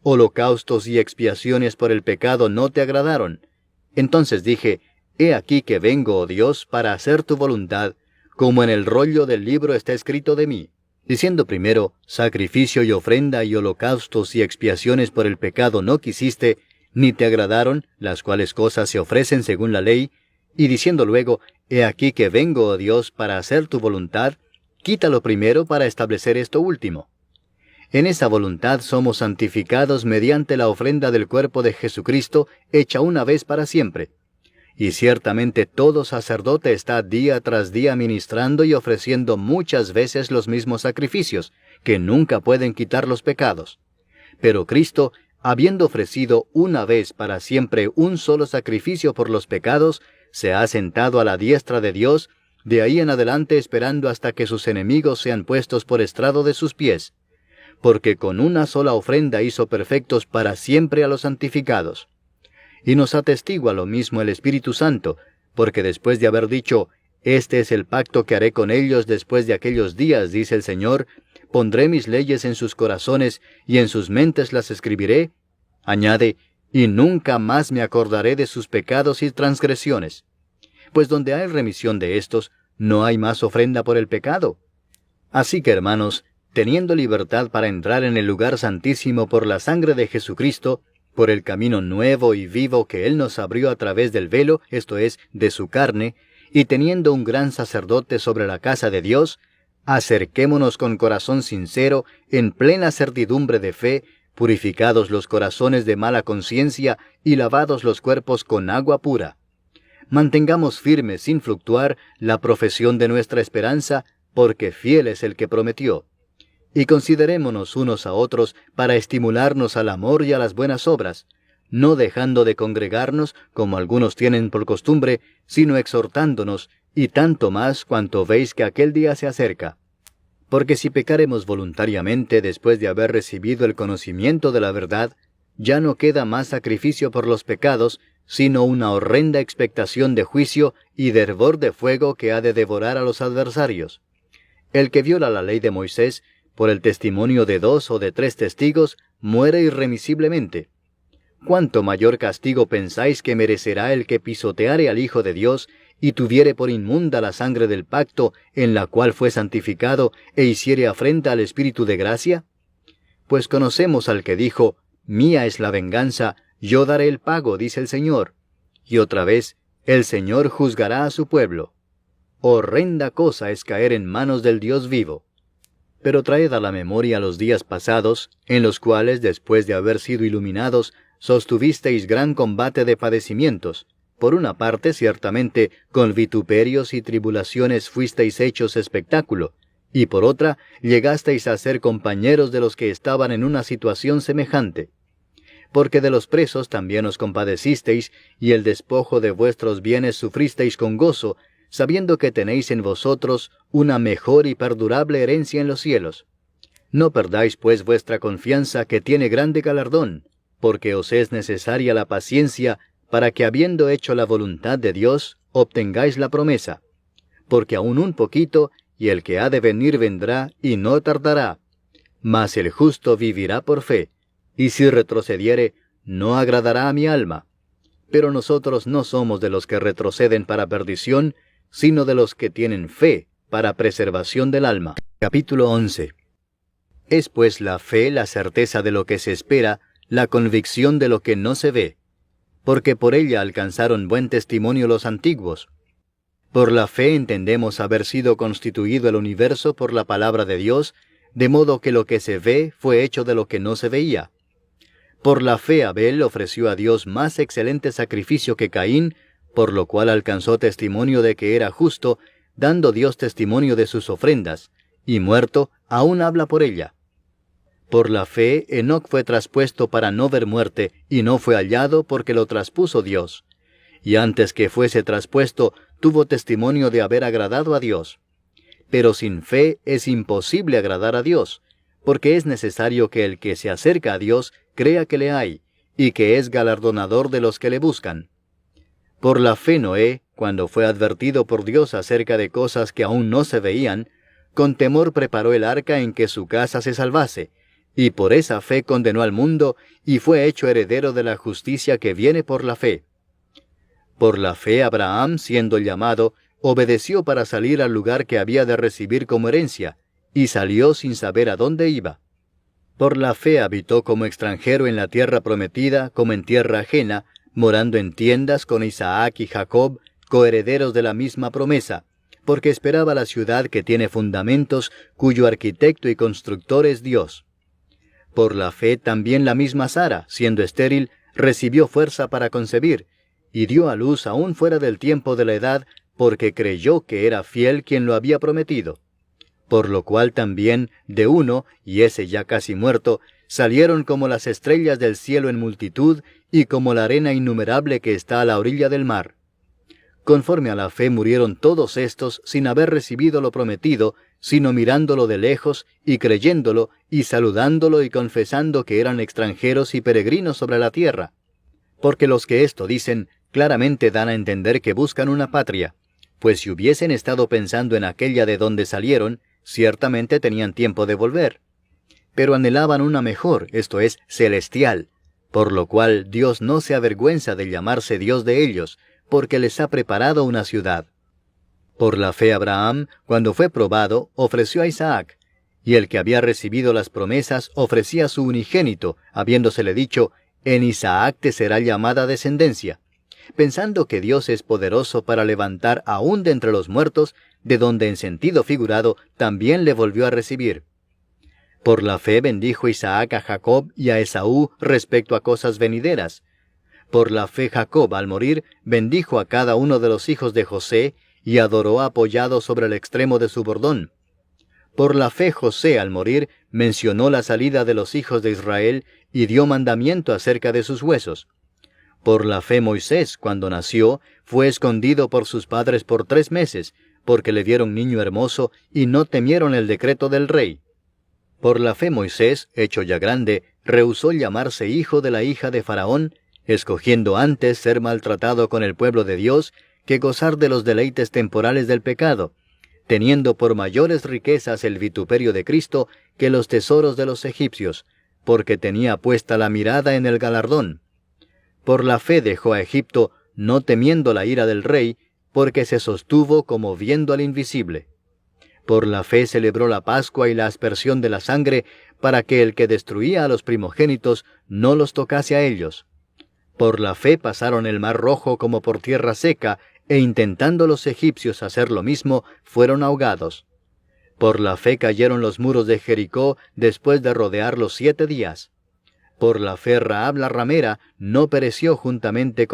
holocaustos y expiaciones por el pecado no te agradaron. Entonces dije, he aquí que vengo, oh Dios, para hacer tu voluntad, como en el rollo del libro está escrito de mí. Diciendo primero, sacrificio y ofrenda y holocaustos y expiaciones por el pecado no quisiste, ni te agradaron, las cuales cosas se ofrecen según la ley, y diciendo luego, he aquí que vengo, oh Dios, para hacer tu voluntad, quítalo primero para establecer esto último. En esa voluntad somos santificados mediante la ofrenda del cuerpo de Jesucristo, hecha una vez para siempre. Y ciertamente todo sacerdote está día tras día ministrando y ofreciendo muchas veces los mismos sacrificios, que nunca pueden quitar los pecados. Pero Cristo, habiendo ofrecido una vez para siempre un solo sacrificio por los pecados, se ha sentado a la diestra de Dios, de ahí en adelante esperando hasta que sus enemigos sean puestos por estrado de sus pies. Porque con una sola ofrenda hizo perfectos para siempre a los santificados. Y nos atestigua lo mismo el Espíritu Santo, porque después de haber dicho, este es el pacto que haré con ellos después de aquellos días, dice el Señor, pondré mis leyes en sus corazones y en sus mentes las escribiré, añade, y nunca más me acordaré de sus pecados y transgresiones. Pues donde hay remisión de estos, no hay más ofrenda por el pecado. Así que, hermanos, teniendo libertad para entrar en el lugar santísimo por la sangre de Jesucristo, por el camino nuevo y vivo que Él nos abrió a través del velo, esto es, de su carne, y teniendo un gran sacerdote sobre la casa de Dios, acerquémonos con corazón sincero, en plena certidumbre de fe, purificados los corazones de mala conciencia y lavados los cuerpos con agua pura. Mantengamos firme sin fluctuar la profesión de nuestra esperanza, porque fiel es el que prometió. Y considerémonos unos a otros para estimularnos al amor y a las buenas obras, no dejando de congregarnos, como algunos tienen por costumbre, sino exhortándonos, y tanto más cuanto veis que aquel día se acerca. Porque si pecaremos voluntariamente después de haber recibido el conocimiento de la verdad, ya no queda más sacrificio por los pecados, sino una horrenda expectación de juicio y de hervor de fuego que ha de devorar a los adversarios. El que viola la ley de Moisés, por el testimonio de 2 o de 3 testigos, muere irremisiblemente. ¿Cuánto mayor castigo pensáis que merecerá el que pisoteare al Hijo de Dios y tuviere por inmunda la sangre del pacto en la cual fue santificado e hiciere afrenta al Espíritu de gracia? Pues conocemos al que dijo, mía es la venganza, yo daré el pago, dice el Señor. Y otra vez, el Señor juzgará a su pueblo. Horrenda cosa es caer en manos del Dios vivo. Pero traed a la memoria los días pasados, en los cuales, después de haber sido iluminados, sostuvisteis gran combate de padecimientos. Por una parte, ciertamente, con vituperios y tribulaciones fuisteis hechos espectáculo, y por otra, llegasteis a ser compañeros de los que estaban en una situación semejante. Porque de los presos también os compadecisteis, y el despojo de vuestros bienes sufristeis con gozo, sabiendo que tenéis en vosotros una mejor y perdurable herencia en los cielos. No perdáis pues vuestra confianza, que tiene grande galardón, porque os es necesaria la paciencia, para que habiendo hecho la voluntad de Dios, obtengáis la promesa. Porque aún un poquito, y el que ha de venir vendrá, y no tardará. Mas el justo vivirá por fe, y si retrocediere, no agradará a mi alma. Pero nosotros no somos de los que retroceden para perdición, sino de los que tienen fe para preservación del alma. Capítulo 11. Es pues la fe la certeza de lo que se espera, la convicción de lo que no se ve, porque por ella alcanzaron buen testimonio los antiguos. Por la fe entendemos haber sido constituido el universo por la palabra de Dios, de modo que lo que se ve fue hecho de lo que no se veía. Por la fe Abel ofreció a Dios más excelente sacrificio que Caín, por lo cual alcanzó testimonio de que era justo, dando Dios testimonio de sus ofrendas, y muerto, aún habla por ella. Por la fe, Enoc fue traspuesto para no ver muerte, y no fue hallado porque lo traspuso Dios. Y antes que fuese traspuesto, tuvo testimonio de haber agradado a Dios. Pero sin fe es imposible agradar a Dios, porque es necesario que el que se acerca a Dios crea que le hay, y que es galardonador de los que le buscan. Por la fe Noé, cuando fue advertido por Dios acerca de cosas que aún no se veían, con temor preparó el arca en que su casa se salvase, y por esa fe condenó al mundo, y fue hecho heredero de la justicia que viene por la fe. Por la fe Abraham, siendo llamado, obedeció para salir al lugar que había de recibir como herencia, y salió sin saber a dónde iba. Por la fe habitó como extranjero en la tierra prometida, como en tierra ajena, morando en tiendas con Isaac y Jacob, coherederos de la misma promesa, porque esperaba la ciudad que tiene fundamentos, cuyo arquitecto y constructor es Dios. Por la fe también la misma Sara, siendo estéril, recibió fuerza para concebir, y dio a luz aún fuera del tiempo de la edad, porque creyó que era fiel quien lo había prometido. Por lo cual también, de uno, y ese ya casi muerto, salieron como las estrellas del cielo en multitud, y como la arena innumerable que está a la orilla del mar. Conforme a la fe murieron todos estos sin haber recibido lo prometido, sino mirándolo de lejos, y creyéndolo, y saludándolo y confesando que eran extranjeros y peregrinos sobre la tierra. Porque los que esto dicen, claramente dan a entender que buscan una patria, pues si hubiesen estado pensando en aquella de donde salieron, ciertamente tenían tiempo de volver. Pero anhelaban una mejor, esto es, celestial, por lo cual Dios no se avergüenza de llamarse Dios de ellos, porque les ha preparado una ciudad. Por la fe Abraham, cuando fue probado, ofreció a Isaac, y el que había recibido las promesas ofrecía a su unigénito, habiéndosele dicho, en Isaac te será llamada descendencia, pensando que Dios es poderoso para levantar aún de entre los muertos, de donde en sentido figurado también le volvió a recibir. Por la fe bendijo Isaac a Jacob y a Esaú respecto a cosas venideras. Por la fe Jacob, al morir, bendijo a cada uno de los hijos de José, y adoró apoyado sobre el extremo de su bordón. Por la fe José, al morir, mencionó la salida de los hijos de Israel, y dio mandamiento acerca de sus huesos. Por la fe Moisés, cuando nació, fue escondido por sus padres por 3 meses, porque le dieron niño hermoso, y no temieron el decreto del rey. Por la fe Moisés, hecho ya grande, rehusó llamarse hijo de la hija de Faraón, escogiendo antes ser maltratado con el pueblo de Dios, que gozar de los deleites temporales del pecado, teniendo por mayores riquezas el vituperio de Cristo que los tesoros de los egipcios, porque tenía puesta la mirada en el galardón. Por la fe dejó a Egipto, no temiendo la ira del rey, porque se sostuvo como viendo al invisible. Por la fe celebró la Pascua y la aspersión de la sangre, para que el que destruía a los primogénitos no los tocase a ellos. Por la fe pasaron el mar Rojo como por tierra seca, e intentando los egipcios hacer lo mismo, fueron ahogados. Por la fe cayeron los muros de Jericó después de rodearlos 7 días. Por la fe Rahab la ramera no pereció juntamente con